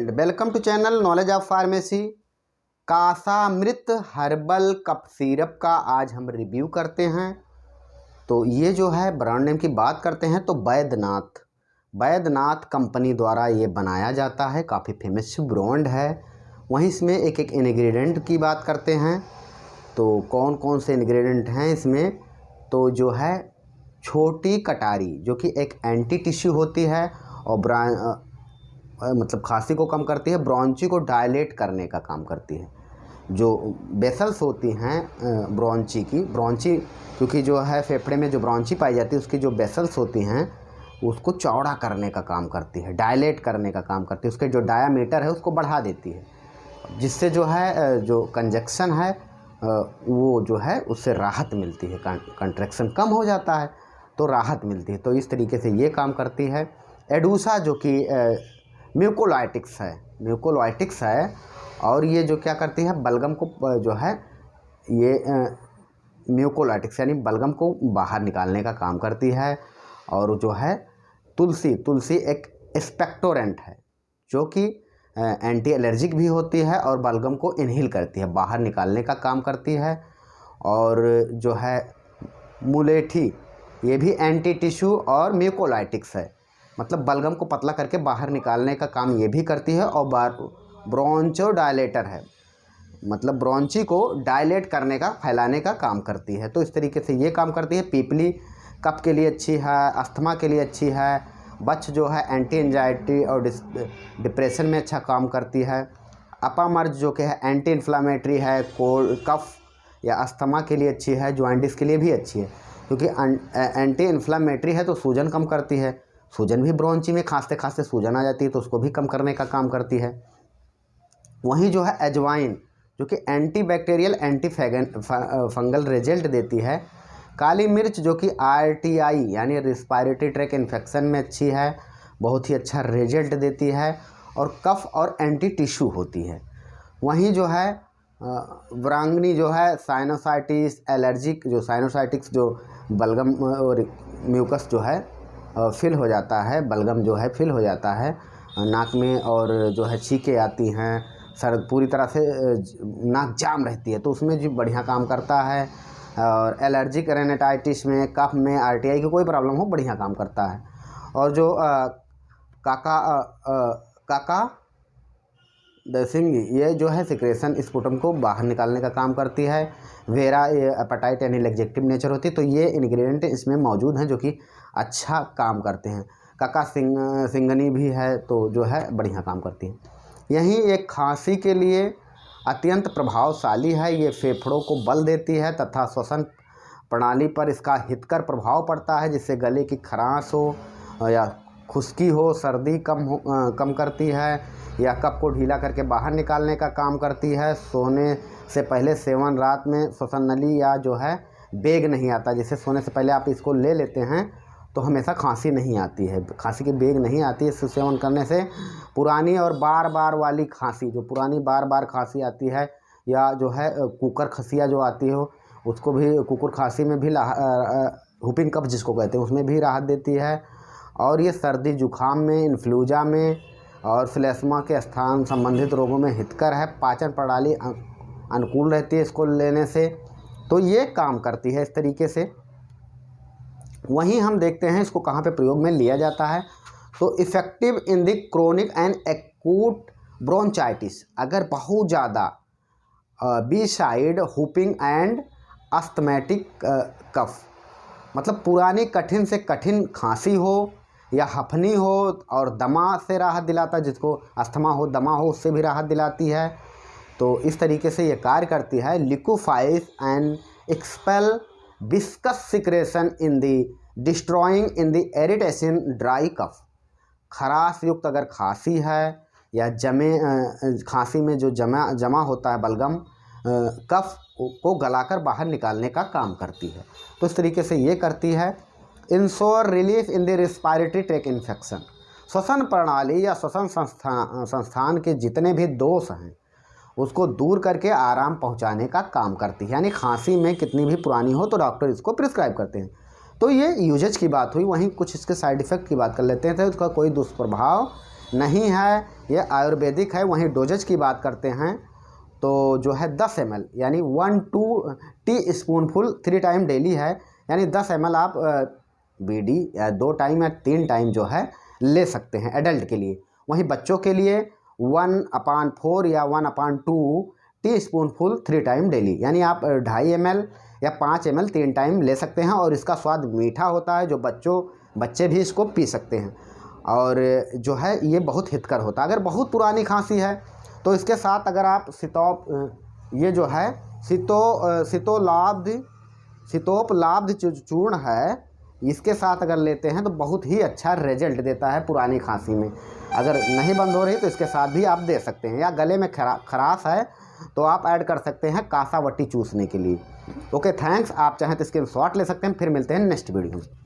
Student, welcome to channel knowledge of pharmacy. Kasamrit herbal cough syrup का आज हम review करते हैं। तो ये जो है ब्रांड नेम की बात करते हैं तो वैद्यनाथ कंपनी द्वारा ये बनाया जाता है, काफ़ी फेमस ब्रांड है। वहीं इसमें एक एक इंग्रेडिएंट की बात करते हैं तो कौन कौन से इंग्रेडिएंट हैं इसमें। तो जो है छोटी कटारी जो कि एक एंटी टिश्यू होती है और मतलब खांसी को कम करती है, ब्रोंची को डायलेट करने का काम करती है। जो वेसल्स होती हैं ब्रोंची क्योंकि जो है फेफड़े में जो ब्रोंची पाई जाती है उसकी जो वेसल्स होती हैं उसको चौड़ा करने का काम करती है, डायलेट करने का काम करती है। उसके जो डायामीटर है उसको बढ़ा देती है, जिससे जो है जो कंजक्शन है वो जो है उससे राहत मिलती है, कंट्रैक्शन कम हो जाता है तो राहत मिलती है। तो इस तरीके से ये काम करती है। एडूसा जो कि म्यूकोलाइटिक्स है और ये जो क्या करती है बलगम को जो है ये म्यूकोलाइटिक्स यानी बलगम को बाहर निकालने का काम करती है। और जो है तुलसी एक एक्सपेक्टोरेंट है जो कि एंटी एलर्जिक भी होती है और बलगम को इनहेल करती है, बाहर निकालने का काम करती है। और जो है मुलेठी ये भी एंटी टिश्यू और म्यूकोलाइटिक्स है, मतलब बलगम को पतला करके बाहर निकालने का काम ये भी करती है। और ब्रोंचो डायलेटर है, मतलब ब्रोंची को डायलेट करने का, फैलाने का काम करती है। तो इस तरीके से ये काम करती है। पीपली कफ के लिए अच्छी है, अस्थमा के लिए अच्छी है। बच जो है एंटी एंजाइटी और डिप्रेशन में अच्छा काम करती है। अपामर्ज जो कि है एंटी इन्फ्लामेटरी है, कोल्ड कफ या अस्थमा के लिए अच्छी है, जॉइंटिस के लिए भी अच्छी है क्योंकि एंटी इन्फ्लामेटरी है तो सूजन कम करती है। सूजन भी ब्रोंची में खांसते खांसते सूजन आ जाती है तो उसको भी कम करने का काम करती है। वहीं जो है अजवाइन जो कि anti bacterial anti fungal result देती है। काली मिर्च जो कि RTI यानी रिस्पायरेटरी ट्रैक इन्फेक्शन में अच्छी है, बहुत ही अच्छा रिजल्ट देती है और कफ और एंटी टिश्यू होती है। वहीं जो है वरांगनी जो है साइनोसाइटिस एलर्जिक, जो साइनोसाइटिक्स जो बलगम और म्यूकस जो है फिल हो जाता है, बलगम जो है फिल हो जाता है नाक में और जो है छींकें आती हैं, सर पूरी तरह से नाक जाम रहती है तो उसमें जो बढ़िया काम करता है। और एलर्जिक रेनाइटिस में, कफ में, RTI की कोई प्रॉब्लम हो बढ़िया काम करता है। और जो काका दसिंग ये जो है सिक्रेशन स्पुटम को बाहर निकालने का काम करती है। वेरा ये एपेटाइट यानी लग्जेक्टिव नेचर होती है। तो ये इंग्रेडिएंट इसमें मौजूद हैं जो कि अच्छा काम करते हैं। काका सिंगनी भी है तो जो है बढ़िया काम करती है। यहीं एक खांसी के लिए अत्यंत प्रभावशाली है। ये फेफड़ों को बल देती है तथा श्वसन प्रणाली पर इसका हितकर प्रभाव पड़ता है, जिससे गले की खराश हो या खुश्की हो, सर्दी कम करती है या कफ को ढीला करके बाहर निकालने का काम करती है। सोने से पहले सेवन, रात में श्वसन नली या जो है बेग नहीं आता, जिससे सोने से पहले आप इसको ले लेते हैं तो हमेशा खांसी नहीं आती है, खांसी की बेग नहीं आती है। इससे सेवन करने से पुरानी और बार बार वाली खांसी, जो पुरानी बार बार खांसी आती है या जो है कुकर खसिया जो आती हो उसको भी, कुकुर खांसी में भी हुपिंग कफ जिसको कहते हैं उसमें भी राहत देती है। और ये सर्दी जुखाम में, इन्फ्लूजा में और फ्लेस्मा के स्थान संबंधित रोगों में हितकर है। पाचन प्रणाली अनुकूल रहती है इसको लेने से, तो ये काम करती है इस तरीके से। वहीं हम देखते हैं इसको कहाँ पे प्रयोग में लिया जाता है। तो effective in the chronic and acute bronchitis, अगर बहुत ज़्यादा besides whooping and asthmatic cough, मतलब पुरानी कठिन से कठिन खांसी हो या हफनी हो और दमा से राहत दिलाता है, जिसको अस्थमा हो, दमा हो, उससे भी राहत दिलाती है। तो इस तरीके से ये कार्य करती है। Liquefies and expel viscous secretion in the destroying in the irritation dry cough, खराश युक्त अगर खांसी है या खांसी में जो जमा होता है बलगम, कफ को गलाकर बाहर निकालने का काम करती है। तो इस तरीके से ये करती है। Ensure relief in the respiratory track infection, श्वसन प्रणाली या श्वसन संस्थान के जितने भी दोष हैं उसको दूर करके आराम पहुंचाने का काम करती है। यानी खांसी में कितनी भी पुरानी हो तो डॉक्टर इसको प्रिस्क्राइब करते हैं। तो ये यूजेज की बात हुई। वहीं कुछ इसके साइड इफ़ेक्ट की बात कर लेते हैं। तो इसका कोई दुष्प्रभाव नहीं है, ये आयुर्वेदिक है। वहीं डोजेज की बात करते हैं तो जो है 10 ml यानी 1-2 टी स्पूनफुल 3 टाइम डेली है, यानी 10 ml आप बीडी या 2 टाइम या 3 टाइम जो है ले सकते हैं एडल्ट के लिए। वहीं बच्चों के लिए 1/4 या 1/2 टी स्पूनफुल 3 टाइम डेली, यानी आप 2.5 ml या 5 ml 3 टाइम ले सकते हैं। और इसका स्वाद मीठा होता है, जो बच्चे भी इसको पी सकते हैं और जो है ये बहुत हितकर होता है। अगर बहुत पुरानी खांसी है तो इसके साथ अगर आप ये जो है सितोपलाब्ध चूर्ण है, इसके साथ अगर लेते हैं तो बहुत ही अच्छा रिजल्ट देता है पुरानी खांसी में। अगर नहीं बंद हो रही तो इसके साथ भी आप दे सकते हैं। या गले में खराश है तो आप ऐड कर सकते हैं कासावटी चूसने के लिए। Okay, thanks. आप चाहें तो स्क्रीनशॉट ले सकते हैं। फिर मिलते हैं नेक्स्ट वीडियो में।